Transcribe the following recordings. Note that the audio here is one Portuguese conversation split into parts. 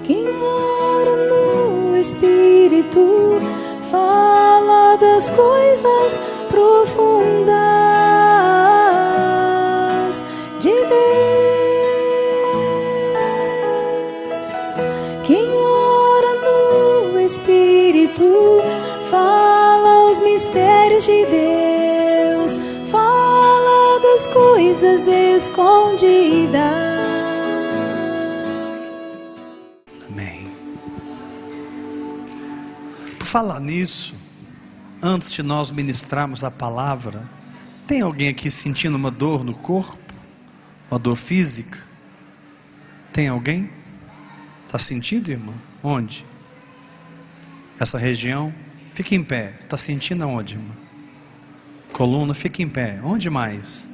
Quem ora no Espírito fala das coisas profundas de Deus. Quem ora no Espírito fala os mistérios de Deus, fala das coisas escondidas. Amém. Por falar nisso, antes de nós ministrarmos a palavra, tem alguém aqui sentindo uma dor no corpo? Uma dor física? Tem alguém? Está sentindo, irmã? Onde? Essa região? Fique em pé. Está sentindo aonde, irmã? Coluna, fique em pé. Onde mais?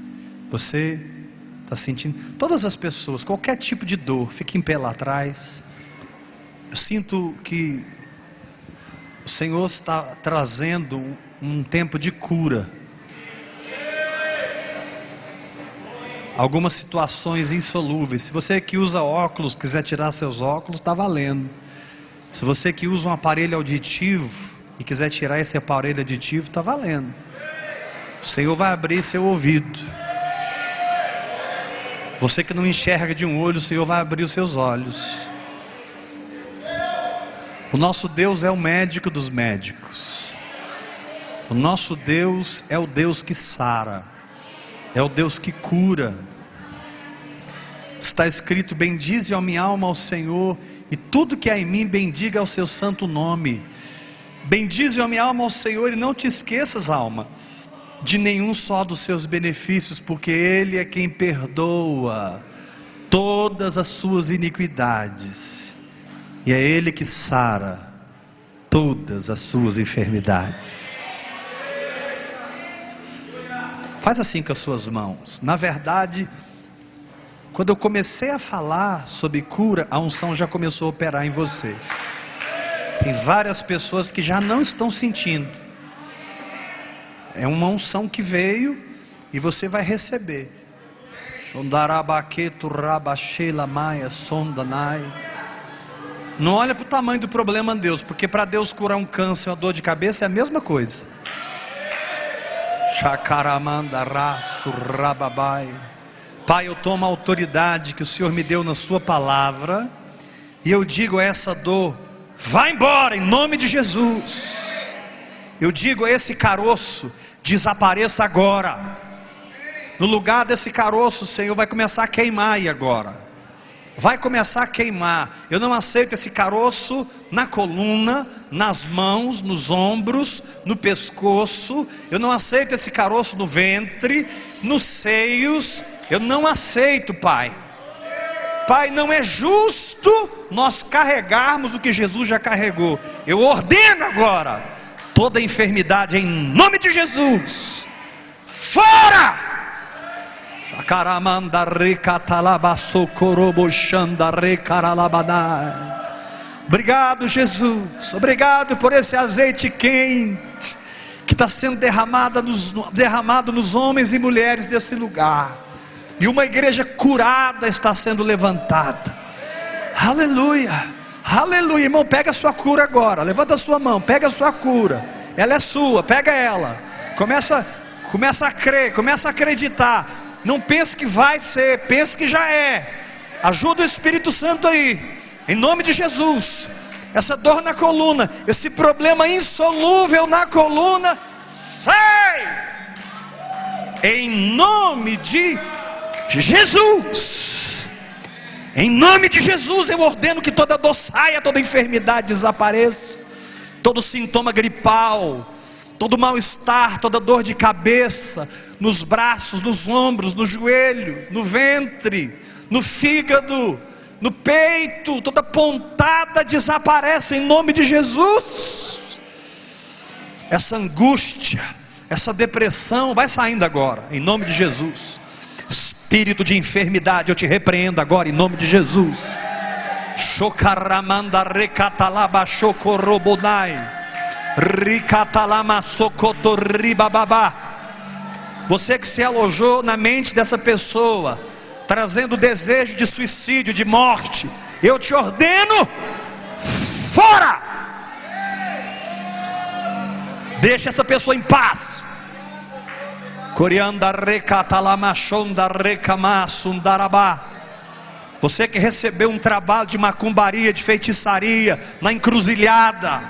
Você está sentindo? Todas as pessoas, qualquer tipo de dor, fique em pé lá atrás. Eu sinto que o Senhor está trazendo um tempo de cura. Algumas situações insolúveis. Se você que usa óculos quiser tirar seus óculos, está valendo. Se você que usa um aparelho auditivo e quiser tirar esse aparelho auditivo, está valendo. O Senhor vai abrir seu ouvido. Você que não enxerga de um olho, o Senhor vai abrir os seus olhos. O nosso Deus é o médico dos médicos. O nosso Deus é o Deus que sara, é o Deus que cura. Está escrito: bendize a minha alma ao Senhor, e tudo que há em mim bendiga ao seu santo nome. Bendize a minha alma ao Senhor, e não te esqueças, alma, de nenhum só dos seus benefícios, porque Ele é quem perdoa todas as suas iniquidades, e é Ele que sara todas as suas enfermidades. Faz assim com as suas mãos. Na verdade, quando eu comecei a falar sobre cura, a unção já começou a operar em você. Tem várias pessoas que já não estão sentindo. É uma unção que veio e você vai receber. Não olha para o tamanho do problema, Deus, porque para Deus curar um câncer, uma dor de cabeça é a mesma coisa. Pai, eu tomo a autoridade que o Senhor me deu na sua palavra, e eu digo a essa dor: vai embora em nome de Jesus. Eu digo a esse caroço: desapareça agora. No lugar desse caroço, o Senhor vai começar a queimar aí agora. Vai começar a queimar. Eu não aceito esse caroço na coluna, nas mãos, nos ombros, no pescoço. Eu não aceito esse caroço no ventre, nos seios. Eu não aceito, Pai. Pai, não é justo nós carregarmos o que Jesus já carregou. Eu ordeno agora toda enfermidade em nome de Jesus. Fora! Obrigado, Jesus. Obrigado por esse azeite quente que está sendo derramado nos homens e mulheres desse lugar. E uma igreja curada está sendo levantada. Aleluia, aleluia. Irmão, pega a sua cura agora. Levanta a sua mão, pega a sua cura. Ela é sua, pega ela. Começa a crer, começa a acreditar. Não pense que vai ser, pense que já é. Ajuda o Espírito Santo aí, em nome de Jesus. Essa dor na coluna, esse problema insolúvel na coluna, sai em nome de Jesus. Em nome de Jesus eu ordeno que toda dor saia, toda enfermidade desapareça, todo sintoma gripal, todo mal-estar, toda dor de cabeça, nos braços, nos ombros, no joelho, no ventre, no fígado, no peito, toda pontada desaparece em nome de Jesus. Essa angústia, essa depressão vai saindo agora em nome de Jesus. Espírito de enfermidade, eu te repreendo agora em nome de Jesus. Shokaramanda recatalaba shokorobonai ricatalama socotorribababá. Você que se alojou na mente dessa pessoa, trazendo desejo de suicídio, de morte, eu te ordeno, fora. Deixa essa pessoa em paz. Você que recebeu um trabalho de macumbaria, de feitiçaria, na encruzilhada,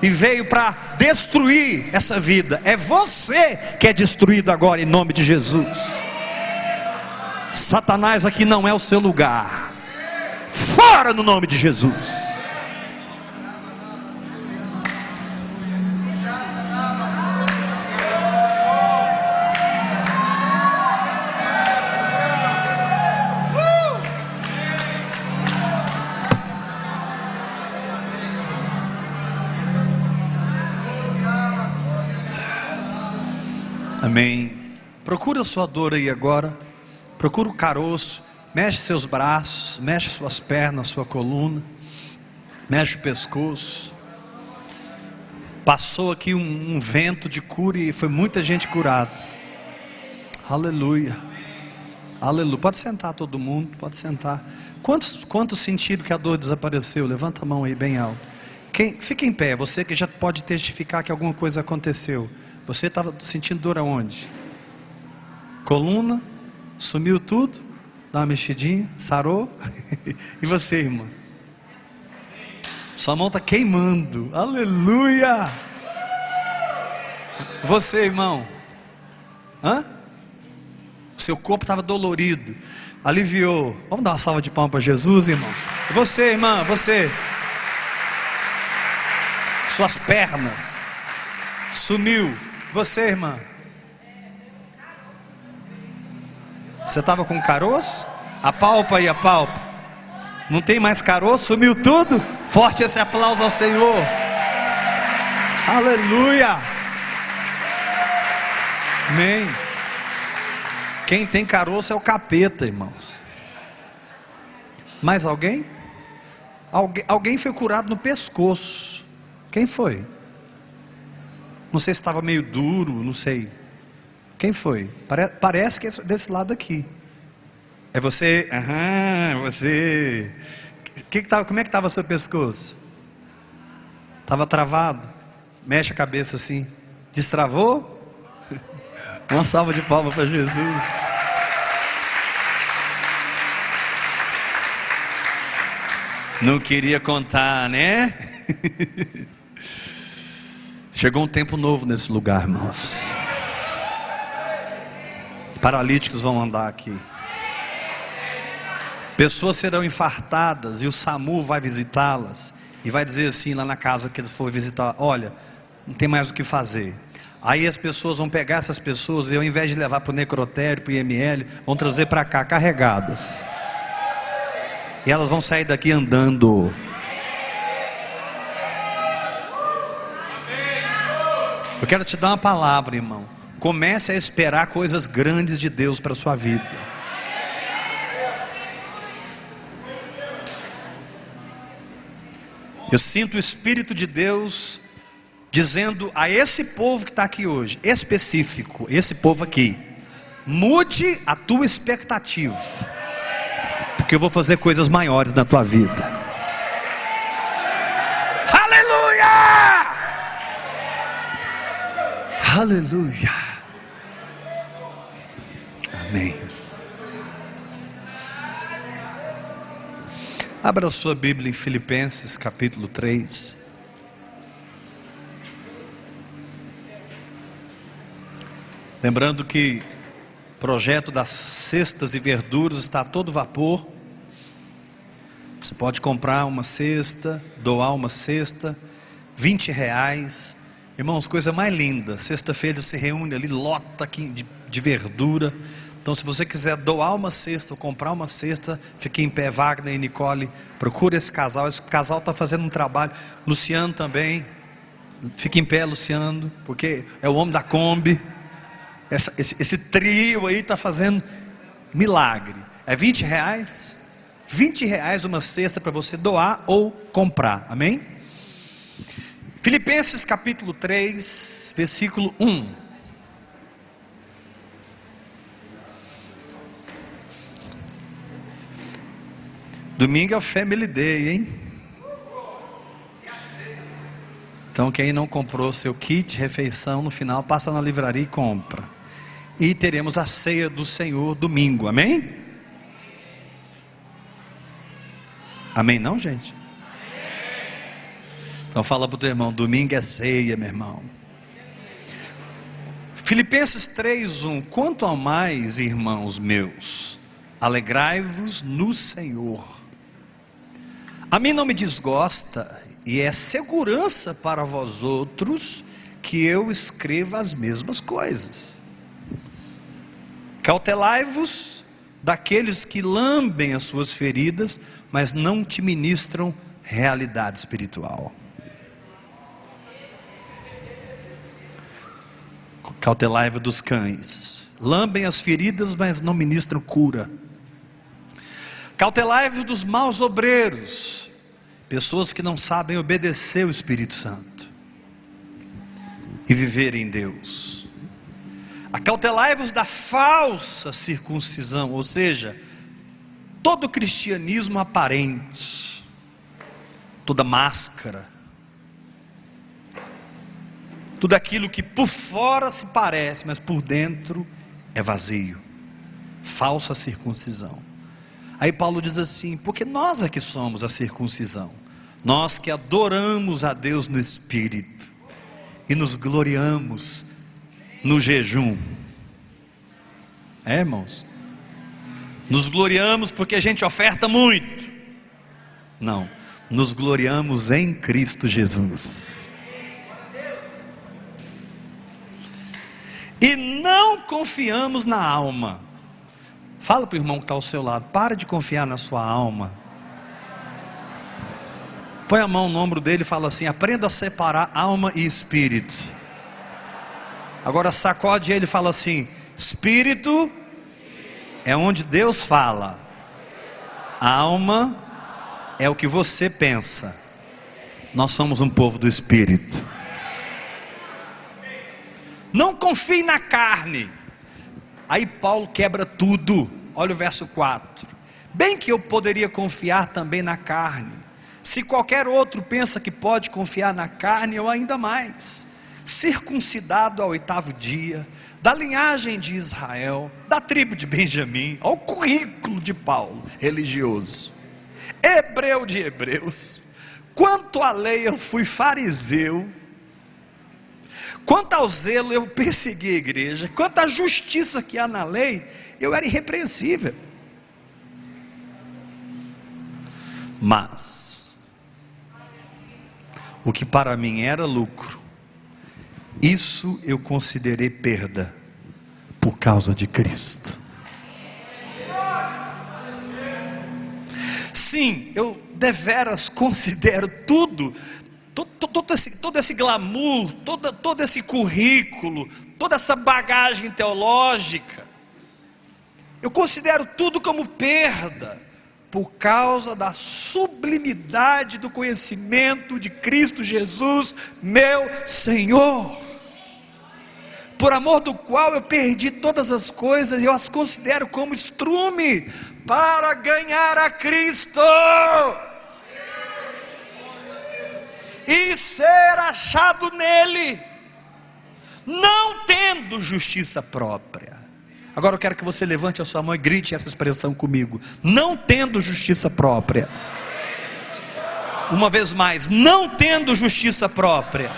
e veio para destruir essa vida, é você que é destruído agora em nome de Jesus. Satanás aqui não é o seu lugar. Fora no nome de Jesus. Amém. Procura a sua dor aí agora. Procura o caroço. Mexe seus braços, mexe suas pernas, sua coluna, mexe o pescoço. Passou aqui um vento de cura e foi muita gente curada. Aleluia. Aleluia. Pode sentar todo mundo, pode sentar. Quantos sentiram que a dor desapareceu? Levanta a mão aí bem alto. Fica em pé, você que já pode testificar que alguma coisa aconteceu. Você estava sentindo dor aonde? Coluna? Sumiu tudo? Dá uma mexidinha? Sarou? E você, irmã? Sua mão está queimando. Aleluia! Você, irmão? Hã? O seu corpo estava dolorido. Aliviou. Vamos dar uma salva de palmas para Jesus, irmãos? E você, irmã? Você? Suas pernas. Sumiu. Você, irmã? Você estava com caroço? Apalpa aí, apalpa. Não tem mais caroço? Sumiu tudo? Forte esse aplauso ao Senhor. Aleluia. Amém. Quem tem caroço é o capeta, irmãos. Mais alguém? Alguém foi curado no pescoço. Quem foi? Não sei se estava meio duro, não sei. Quem foi? Parece que é desse lado aqui. É você? Aham, você. Como é que estava o seu pescoço? Estava travado? Mexe a cabeça assim. Destravou? Uma salva de palmas para Jesus. Não queria contar, né? Chegou um tempo novo nesse lugar, irmãos. Paralíticos vão andar aqui. Pessoas serão infartadas e o SAMU vai visitá-las e vai dizer assim lá na casa que eles forem visitar: olha, não tem mais o que fazer. Aí as pessoas vão pegar essas pessoas e ao invés de levar para o necrotério, para o IML, vão trazer para cá carregadas. E elas vão sair daqui andando. Eu quero te dar uma palavra, irmão. Comece a esperar coisas grandes de Deus para a sua vida. Eu sinto o Espírito de Deus dizendo a esse povo que está aqui hoje, específico, esse povo aqui: mude a tua expectativa, porque eu vou fazer coisas maiores na tua vida. Aleluia! Aleluia! Amém. Abra a sua Bíblia em Filipenses capítulo 3. Lembrando que o projeto das cestas e verduras está a todo vapor. Você pode comprar uma cesta, doar uma cesta, R$20. Irmãos, coisa mais linda. Sexta-feira se reúne ali, lota aqui de verdura. Então se você quiser doar uma cesta ou comprar uma cesta, fique em pé. Wagner e Nicole, procure esse casal está fazendo um trabalho. Luciano também, fique em pé, Luciano, porque é o homem da Kombi. Esse trio aí está fazendo milagre. É R$20, R$20 uma cesta para você doar ou comprar, amém? Filipenses capítulo 3, versículo 1. Domingo é o Family Day, hein? Então quem não comprou seu kit refeição, no final passa na livraria e compra. E teremos a ceia do Senhor domingo, amém? Amém não, gente? Então fala para o teu irmão, domingo é ceia, meu irmão. Filipenses 3:1, quanto ao mais, irmãos meus, alegrai-vos no Senhor. A mim não me desgosta, e é segurança para vós outros, que eu escreva as mesmas coisas. Cautelai-vos daqueles que lambem as suas feridas, mas não te ministram realidade espiritual. Cautelai-vos dos cães, lambem as feridas, mas não ministram cura. Cautelai-vos dos maus obreiros, pessoas que não sabem obedecer o Espírito Santo e viver em Deus. Acautelai-vos da falsa circuncisão, ou seja, todo cristianismo aparente, toda máscara, tudo aquilo que por fora se parece, mas por dentro é vazio, falsa circuncisão. Aí Paulo diz assim, porque nós é que somos a circuncisão, nós que adoramos a Deus no Espírito, e nos gloriamos no jejum, irmãos? Nos gloriamos porque a gente oferta muito? Não, nos gloriamos em Cristo Jesus. E não confiamos na alma. Fala para o irmão que está ao seu lado, para de confiar na sua alma. Põe a mão no ombro dele e fala assim, aprenda a separar alma e espírito. Agora sacode ele e fala assim, espírito é onde Deus fala, a alma é o que você pensa. Nós somos um povo do Espírito. Não confie na carne. Aí Paulo quebra tudo. Olha o verso 4. Bem que eu poderia confiar também na carne. Se qualquer outro pensa que pode confiar na carne, eu ainda mais. Circuncidado ao 8º dia, da linhagem de Israel, da tribo de Benjamim. Olha o currículo de Paulo, religioso. Hebreu de hebreus. Quanto à lei eu fui fariseu. Quanto ao zelo eu persegui a igreja. Quanto à justiça que há na lei, eu era irrepreensível. Mas o que para mim era lucro, isso eu considerei perda por causa de Cristo. Sim, eu deveras considero tudo, todo esse glamour, todo esse currículo, toda essa bagagem teológica, eu considero tudo como perda, por causa da sublimidade do conhecimento de Cristo Jesus, meu Senhor, por amor do qual eu perdi todas as coisas, e eu as considero como estrume, para ganhar a Cristo, e ser achado nele, não tendo justiça própria. Agora eu quero que você levante a sua mão e grite essa expressão comigo, não tendo justiça própria. Uma vez mais, não tendo justiça própria.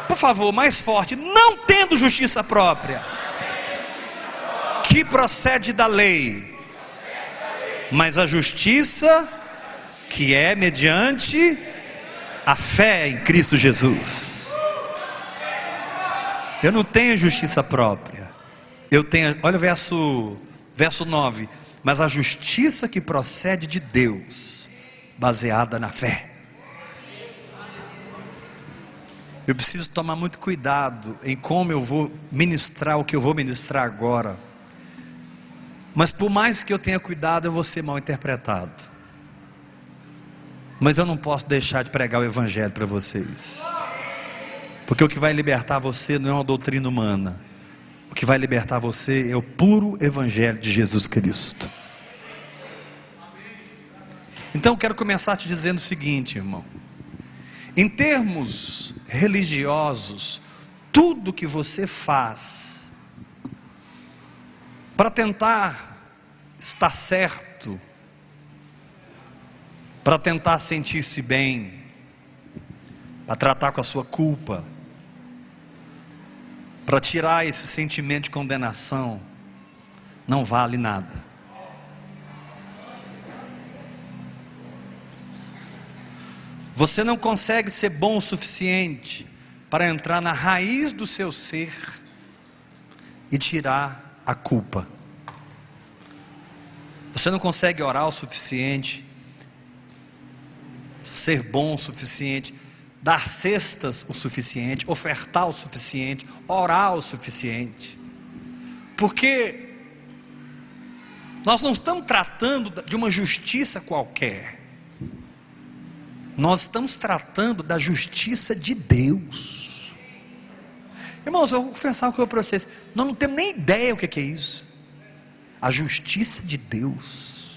Por favor, mais forte, não tendo justiça própria, que procede da lei, mas a justiça que é mediante a fé em Cristo Jesus. Eu não tenho justiça própria, eu tenho, olha o verso 9, mas a justiça que procede de Deus, baseada na fé. Eu preciso tomar muito cuidado em como eu vou ministrar o que eu vou ministrar agora, mas por mais que eu tenha cuidado, eu vou ser mal interpretado. Mas eu não posso deixar de pregar o evangelho para vocês, porque o que vai libertar você não é uma doutrina humana, o que vai libertar você é o puro evangelho de Jesus Cristo. Então eu quero começar te dizendo o seguinte, irmão. Em termos religiosos, tudo que você faz para tentar estar certo, para tentar sentir-se bem, para tratar com a sua culpa, para tirar esse sentimento de condenação, não vale nada. Você não consegue ser bom o suficiente para entrar na raiz do seu ser e tirar a culpa. Você não consegue orar o suficiente, ser bom o suficiente, dar cestas o suficiente, ofertar o suficiente, orar o suficiente. Porque nós não estamos tratando de uma justiça qualquer. Nós estamos tratando da justiça de Deus. Irmãos, eu vou confessar uma coisa para vocês. Nós não temos nem ideia o que é isso. A justiça de Deus.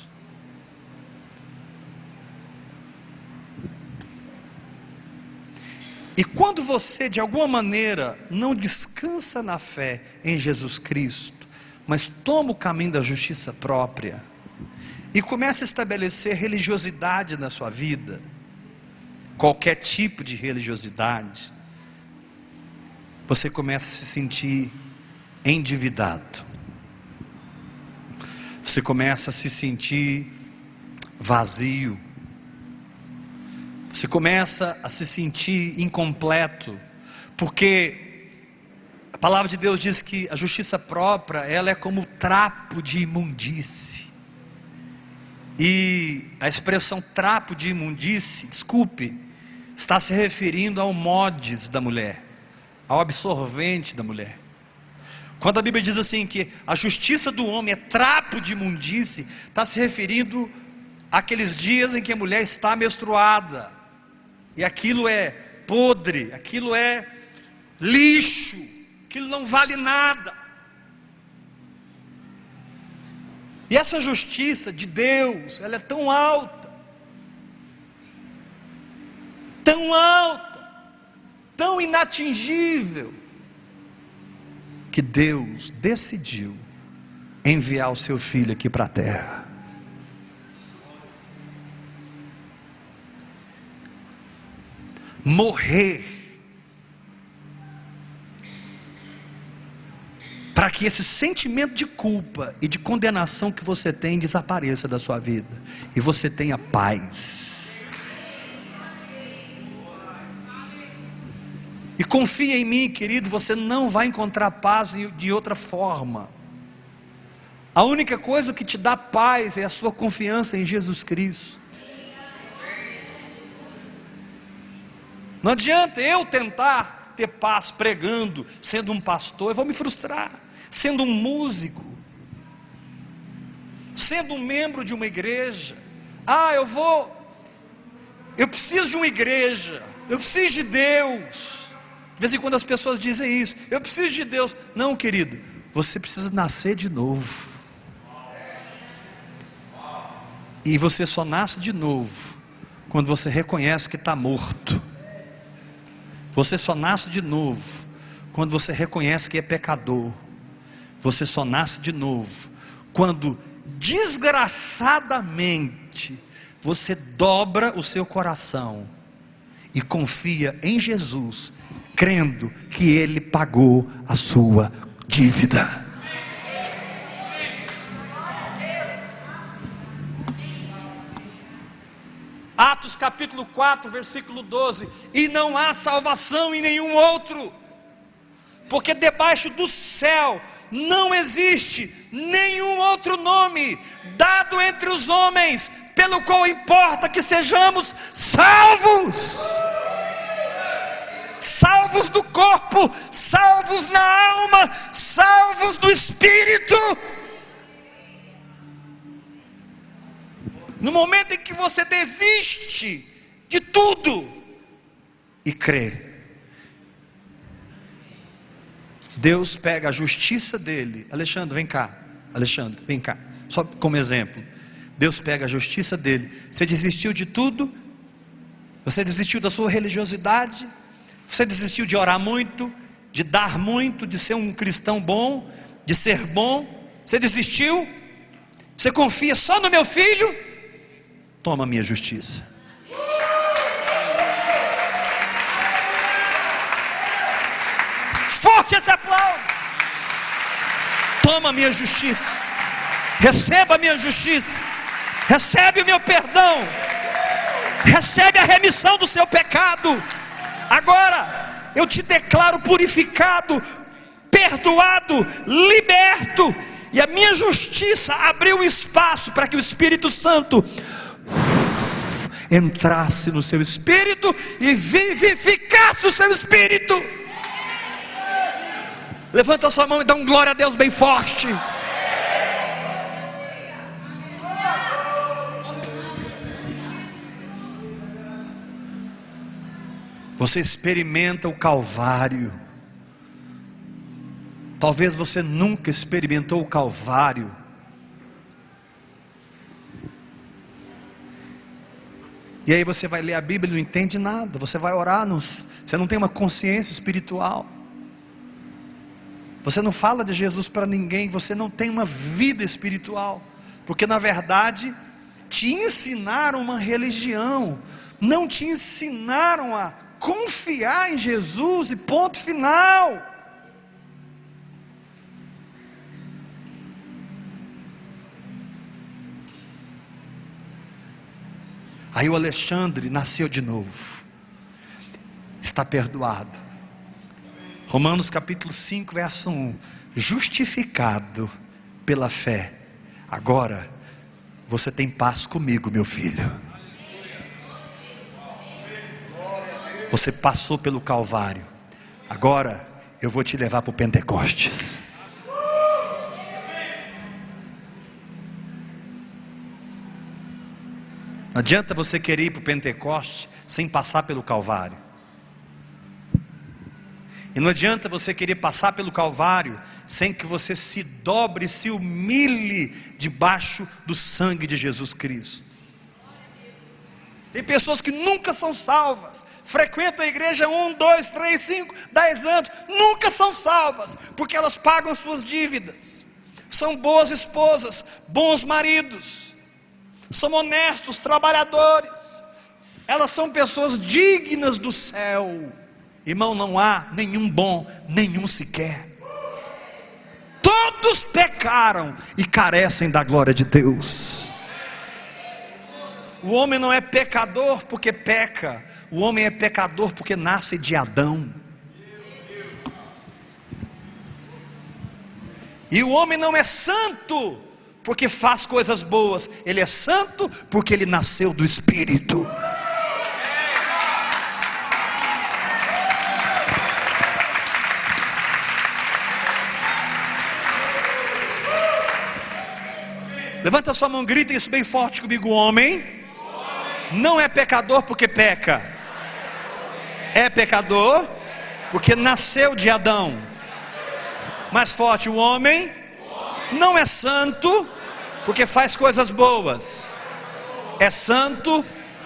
E quando você de alguma maneira não descansa na fé em Jesus Cristo, mas toma o caminho da justiça própria e começa a estabelecer religiosidade na sua vida, qualquer tipo de religiosidade, você começa a se sentir endividado, você começa a se sentir vazio, você começa a se sentir incompleto, porque a palavra de Deus diz que a justiça própria, ela é como trapo de imundície. E a expressão trapo de imundície, desculpe, está se referindo ao modes da mulher, ao absorvente da mulher. Quando a Bíblia diz assim que a justiça do homem é trapo de imundície, está se referindo àqueles dias em que a mulher está menstruada, e aquilo é podre, aquilo é lixo, aquilo não vale nada. E essa justiça de Deus, ela é tão alta, tão inatingível, que Deus decidiu enviar o seu filho aqui para a terra. Morrer, para que esse sentimento de culpa e de condenação que você tem desapareça da sua vida, e você tenha paz. E confia em mim, querido, você não vai encontrar paz de outra forma. A única coisa que te dá paz é a sua confiança em Jesus Cristo. Não adianta eu tentar ter paz pregando, sendo um pastor, eu vou me frustrar. Sendo um músico, sendo um membro de uma igreja, eu preciso de uma igreja, eu preciso de Deus. De vez em quando as pessoas dizem isso, eu preciso de Deus. Não, querido, você precisa nascer de novo. E você só nasce de novo quando você reconhece que está morto. Você só nasce de novo quando você reconhece que é pecador. Você só nasce de novo quando desgraçadamente você dobra o seu coração e confia em Jesus, crendo que Ele pagou a sua dívida. Atos capítulo 4, versículo 12: e não há salvação em nenhum outro, porque debaixo do céu não existe nenhum outro nome dado entre os homens, pelo qual importa que sejamos salvos. Salvos do corpo, salvos na alma, salvos do espírito. No momento em que você desiste de tudo e crê, Deus pega a justiça dele. Alexandre, vem cá. Alexandre, vem cá. Só como exemplo. Deus pega a justiça dele. Você desistiu de tudo? Você desistiu da sua religiosidade? Você desistiu de orar muito, de dar muito, de ser um cristão bom, de ser bom? Você desistiu? Você confia só no meu filho? Toma a minha justiça. Forte esse aplauso. Toma a minha justiça. Receba a minha justiça. Recebe o meu perdão. Recebe a remissão do seu pecado. Agora eu te declaro purificado, perdoado, liberto. E a minha justiça abriu um espaço para que o Espírito Santo entrasse no seu espírito e vivificasse o seu espírito. Levanta a sua mão e dá um glória a Deus bem forte. Você experimenta o Calvário. Talvez você nunca experimentou o Calvário. E aí você vai ler a Bíblia e não entende nada. Você vai orar, você não tem uma consciência espiritual. Você não fala de Jesus para ninguém. Você não tem uma vida espiritual. Porque na verdade te ensinaram uma religião. Não te ensinaram a confiar em Jesus e ponto final. Aí o Alexandre nasceu de novo. Está perdoado. Romanos capítulo 5, verso 1. Justificado pela fé. Agora você tem paz comigo, meu filho. Você passou pelo Calvário. Agora eu vou te levar para o Pentecostes. Não adianta você querer ir para o Pentecostes sem passar pelo Calvário. E não adianta você querer passar pelo Calvário sem que você se dobre, se humilhe debaixo do sangue de Jesus Cristo. Tem pessoas que nunca são salvas, frequentam a igreja 1, 2, 3, 5, 10 anos, nunca são salvas, porque elas pagam suas dívidas, são boas esposas, bons maridos, são honestos, trabalhadores, elas são pessoas dignas do céu. Irmão, não há nenhum bom, nenhum sequer. Todos pecaram e carecem da glória de Deus. O homem não é pecador porque peca. O homem é pecador porque nasce de Adão. E o homem não é santo porque faz coisas boas. Ele é santo porque ele nasceu do Espírito. Levanta sua mão, grita isso bem forte comigo. O homem não é pecador porque peca. É pecador porque nasceu de Adão. Mais forte, o homem não é santo porque faz coisas boas. É santo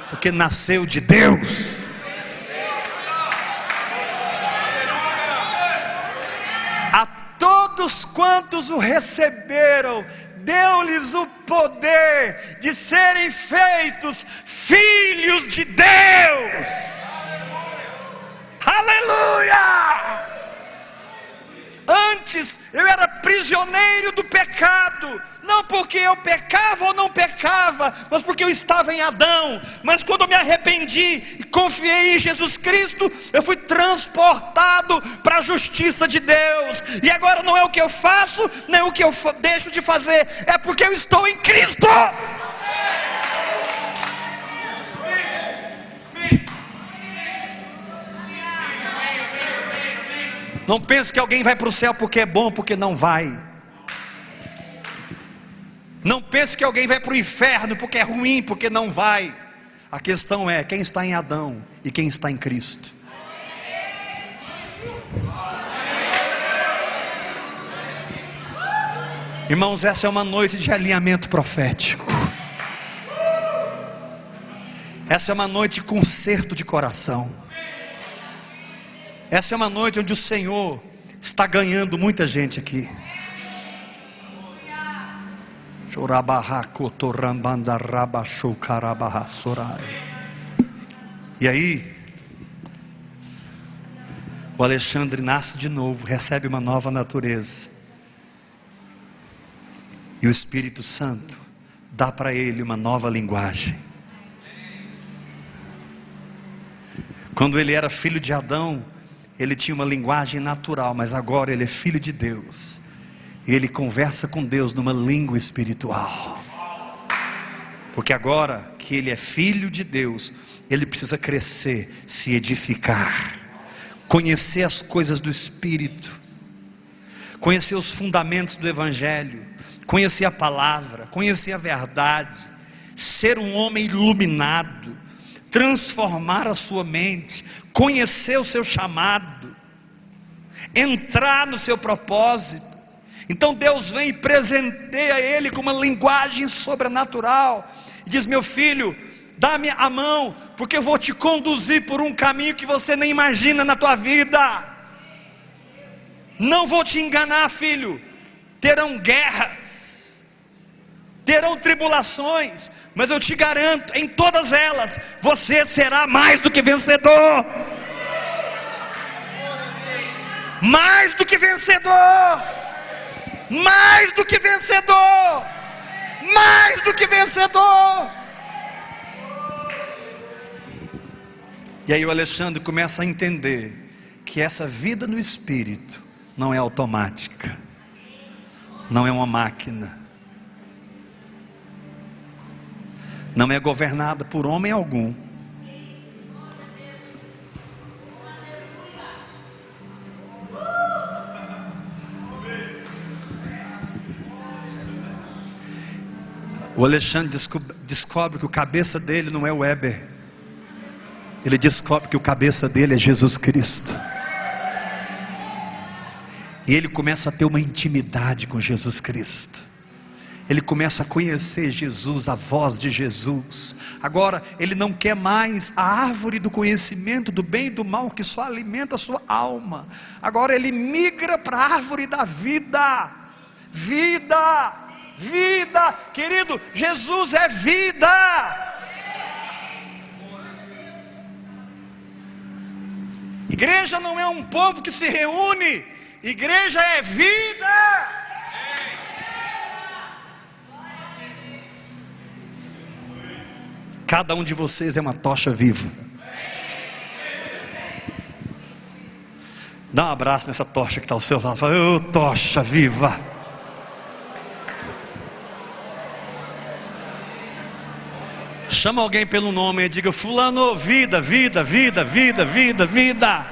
porque nasceu de Deus. A todos quantos o receberam, deu-lhes o poder de serem feitos filhos de Deus. Aleluia! Antes eu era prisioneiro do pecado, não porque eu pecava ou não pecava, mas porque eu estava em Adão. Mas quando eu me arrependi e confiei em Jesus Cristo, eu fui transportado para a justiça de Deus. E agora não é o que eu faço, nem o que eu deixo de fazer, é porque eu estou em Cristo. Não pense que alguém vai para o céu porque é bom, porque não vai. Não pense que alguém vai para o inferno porque é ruim, porque não vai. A questão é quem está em Adão e quem está em Cristo. Irmãos, essa é uma noite de alinhamento profético. Essa é uma noite de conserto de coração. Essa é uma noite onde o Senhor está ganhando muita gente aqui. E aí, o Alexandre nasce de novo, recebe uma nova natureza. E o Espírito Santo dá para ele uma nova linguagem. Quando ele era filho de Adão, ele tinha uma linguagem natural, mas agora ele é filho de Deus. E ele conversa com Deus numa língua espiritual. Porque agora que ele é filho de Deus, ele precisa crescer, se edificar, conhecer as coisas do Espírito, conhecer os fundamentos do Evangelho, conhecer a palavra, conhecer a verdade, ser um homem iluminado, transformar a sua mente, conhecer o seu chamado, entrar no seu propósito. Então Deus vem e presenteia ele com uma linguagem sobrenatural, e diz: meu filho, dá-me a mão, porque eu vou te conduzir por um caminho que você nem imagina na tua vida. Não vou te enganar, filho. Terão guerras, terão tribulações, mas eu te garanto, em todas elas, você será mais do que vencedor. Mais do que vencedor. Mais do que vencedor. Mais do que vencedor. E aí o Alexandre começa a entender que essa vida no Espírito não é automática, não é uma máquina, não é governada por homem algum. O Alexandre descobre que o cabeça dele não é o Weber. Ele descobre que o cabeça dele é Jesus Cristo. E ele começa a ter uma intimidade com Jesus Cristo. Ele começa a conhecer Jesus, a voz de Jesus. Agora ele não quer mais a árvore do conhecimento do bem e do mal, que só alimenta a sua alma. Agora ele migra para a árvore da vida. Vida, vida, querido, Jesus é vida. Igreja não é um povo que se reúne, igreja é vida. Cada um de vocês é uma tocha viva. Dá um abraço nessa tocha que está ao seu lado. Fala: ô tocha viva. Chama alguém pelo nome e diga: fulano, vida, vida, vida, vida, vida, vida.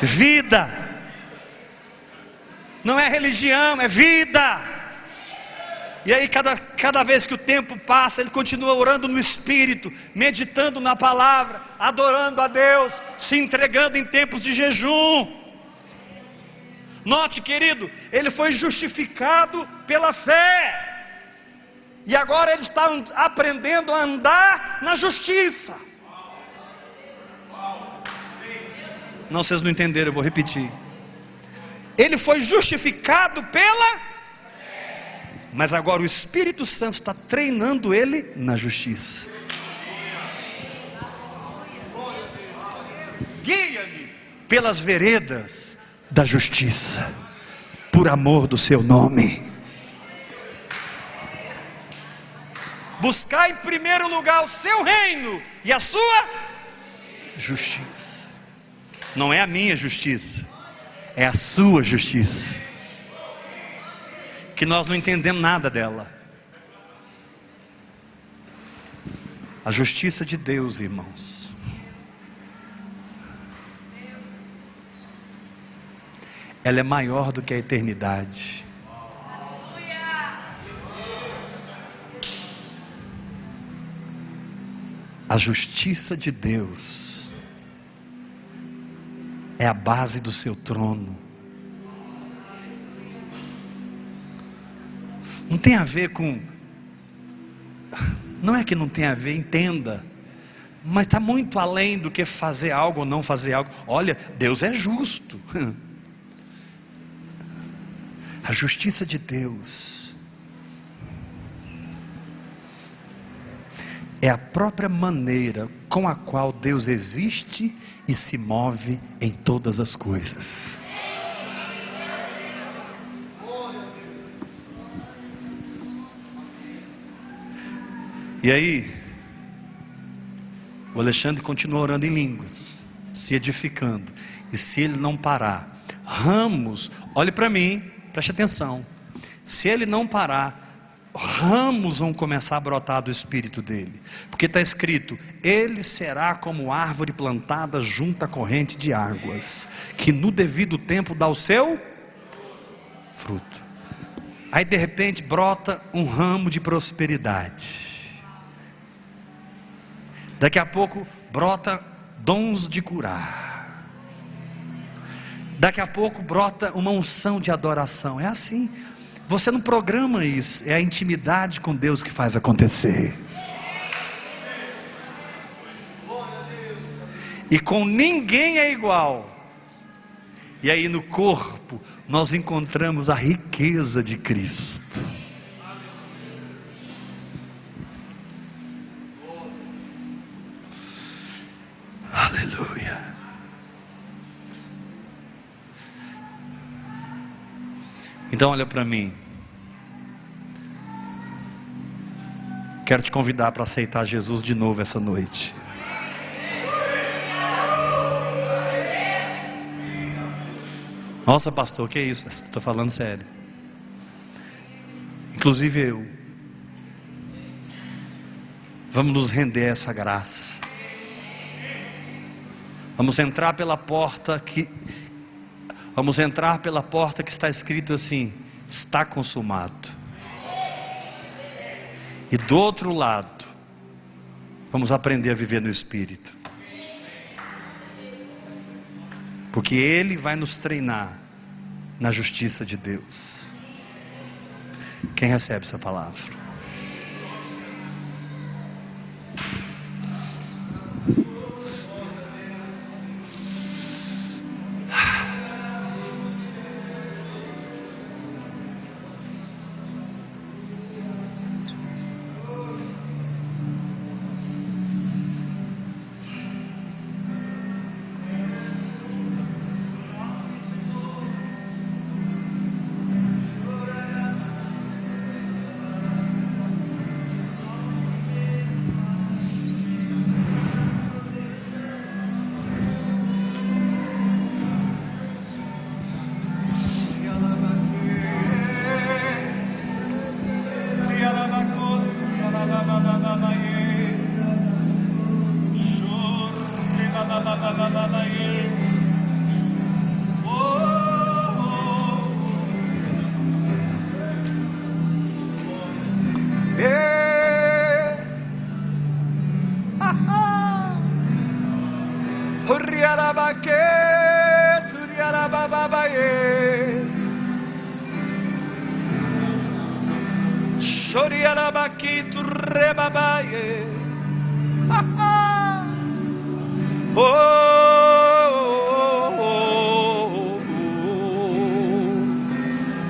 Vida. Não é religião, é vida. E aí cada vez que o tempo passa, ele continua orando no Espírito, meditando na palavra, adorando a Deus, se entregando em tempos de jejum. Note, querido, ele foi justificado pela fé, e agora ele está aprendendo a andar na justiça. Não, vocês não entenderam, eu vou repetir. Ele foi justificado pela, mas agora o Espírito Santo está treinando ele na justiça. Guia-me pelas veredas da justiça, por amor do seu nome. Buscar em primeiro lugar o seu reino e a sua justiça. Não é a minha justiça, é a sua justiça, que nós não entendemos nada dela. A justiça de Deus, irmãos, ela é maior do que a eternidade. A justiça de Deus é a base do seu trono. Não tem a ver com... Não é que não tem a ver, entenda. Mas está muito além do que fazer algo ou não fazer algo. Olha, Deus é justo. A justiça de Deus é a própria maneira com a qual Deus existe e se move em todas as coisas. E aí, o Alexandre continua orando em línguas, se edificando. E se ele não parar, ramos, olhe para mim, preste atenção. Se ele não parar, ramos vão começar a brotar do espírito dele. Porque está escrito: ele será como árvore plantada junto à corrente de águas, que no devido tempo dá o seu fruto. Aí de repente brota um ramo de prosperidade. Daqui a pouco brota dons de curar. Daqui a pouco brota uma unção de adoração. É assim. Você não programa isso. É a intimidade com Deus que faz acontecer. E com ninguém é igual. E aí no corpo nós encontramos a riqueza de Cristo. Aleluia. Então olha para mim. Quero te convidar para aceitar Jesus de novo essa noite. Nossa, pastor, que é isso? Estou falando sério. Inclusive eu. Vamos nos render a essa graça. Vamos entrar pela porta que está escrito assim: está consumado. E do outro lado, vamos aprender a viver no Espírito. Porque Ele vai nos treinar na justiça de Deus. Quem recebe essa palavra?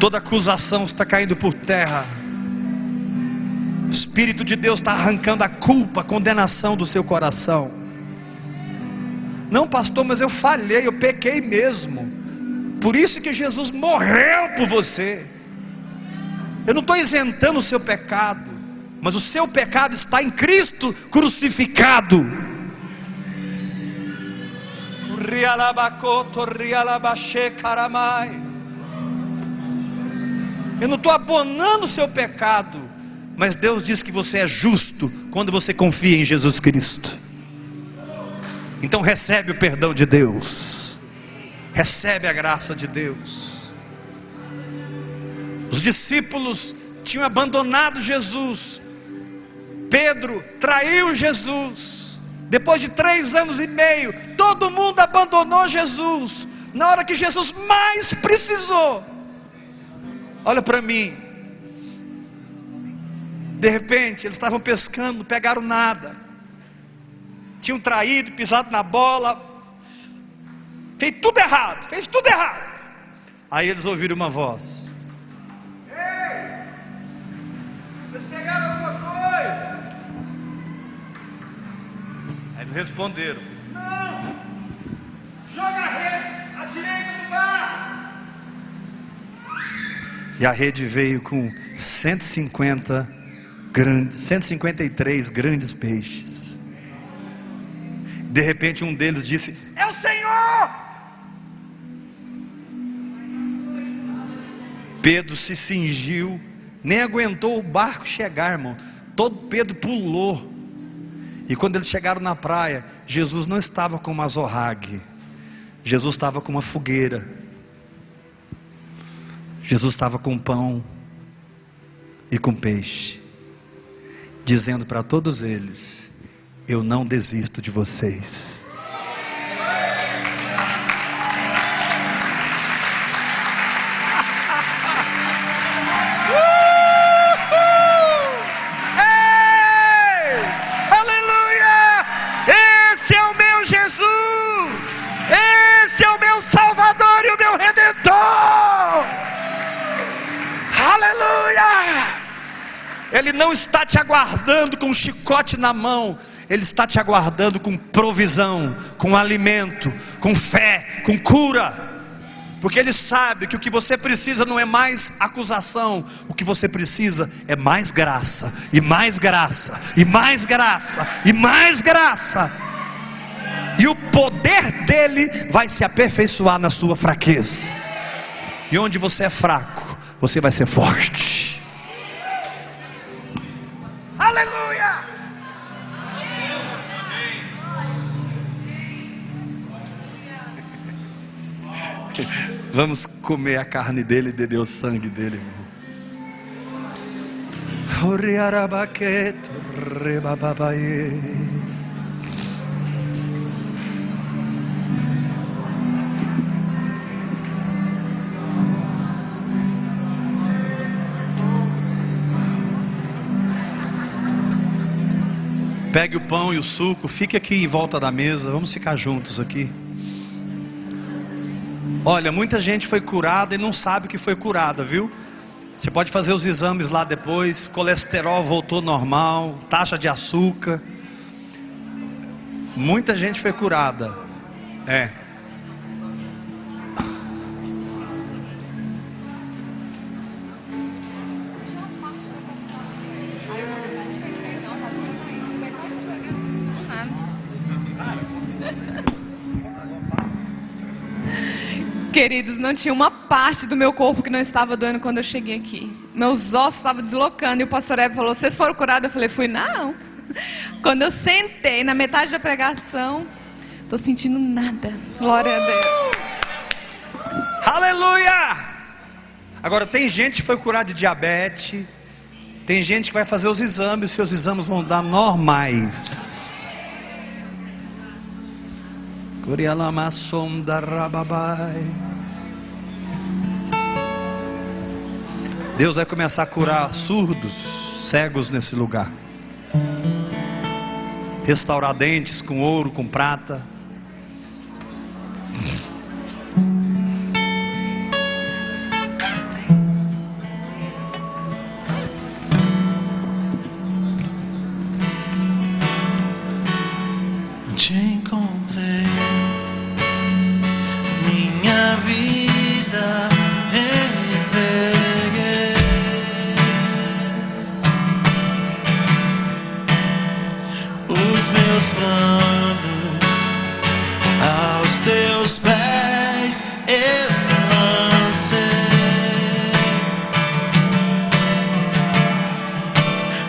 Toda acusação está caindo por terra. O Espírito de Deus está arrancando a culpa, a condenação do seu coração. Não, pastor, mas eu falhei, eu pequei mesmo. Por isso que Jesus morreu por você. Eu não estou isentando o seu pecado, mas o seu pecado está em Cristo crucificado. Eu não estou abonando o seu pecado, mas Deus diz que você é justo quando você confia em Jesus Cristo. Então recebe o perdão de Deus, recebe a graça de Deus. Os discípulos tinham abandonado Jesus. Pedro traiu Jesus. Depois de 3 anos e meio, todo mundo abandonou Jesus. Na hora que Jesus mais precisou. Olha para mim. De repente, eles estavam pescando, não pegaram nada. Tinham traído, pisado na bola, fez tudo errado. Aí eles ouviram uma voz: ei, vocês pegaram alguma coisa? Aí eles responderam: não, joga a rede à direita do barco. E a rede veio com 153 grandes peixes. De repente um deles disse: é o Senhor! Pedro se cingiu, nem aguentou o barco chegar, irmão. Todo Pedro pulou. E quando eles chegaram na praia, Jesus não estava com uma azorrague, Jesus estava com uma fogueira. Jesus estava com pão e com peixe, dizendo para todos eles: eu não desisto de vocês. Ei! Aleluia! Esse é o meu Jesus, esse é o meu Salvador e o meu Redentor. Aleluia! Ele não está te aguardando com um chicote na mão, Ele está te aguardando com provisão, com alimento, com fé, com cura. Porque Ele sabe que o que você precisa não é mais acusação, o que você precisa é mais graça, e mais graça, e mais graça, e mais graça. E o poder dele vai se aperfeiçoar na sua fraqueza. E onde você é fraco, você vai ser forte. Aleluia! Vamos comer a carne dele e beber o sangue dele, irmãos. Pegue o pão e o suco, fique aqui em volta da mesa, vamos ficar juntos aqui. Olha, muita gente foi curada e não sabe que foi curada, viu? Você pode fazer os exames lá depois, colesterol voltou normal, taxa de açúcar. Muita gente foi curada. Queridos, não tinha uma parte do meu corpo que não estava doendo quando eu cheguei aqui. Meus ossos estavam deslocando. E o pastor Hebe falou: vocês foram curados? Eu falei: fui não. Quando eu sentei na metade da pregação, estou sentindo nada. Glória a Deus. Aleluia! Agora tem gente que foi curada de diabetes. Tem gente que vai fazer os exames, os seus exames vão dar normais. Deus vai começar a curar surdos, cegos nesse lugar. Restaurar dentes com ouro, com prata. Te encontrei, minha vida entreguei, os meus planos aos teus pés eu lancei.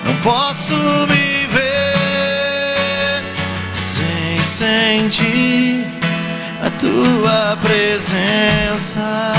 Não posso viver sem sentir a tua presença.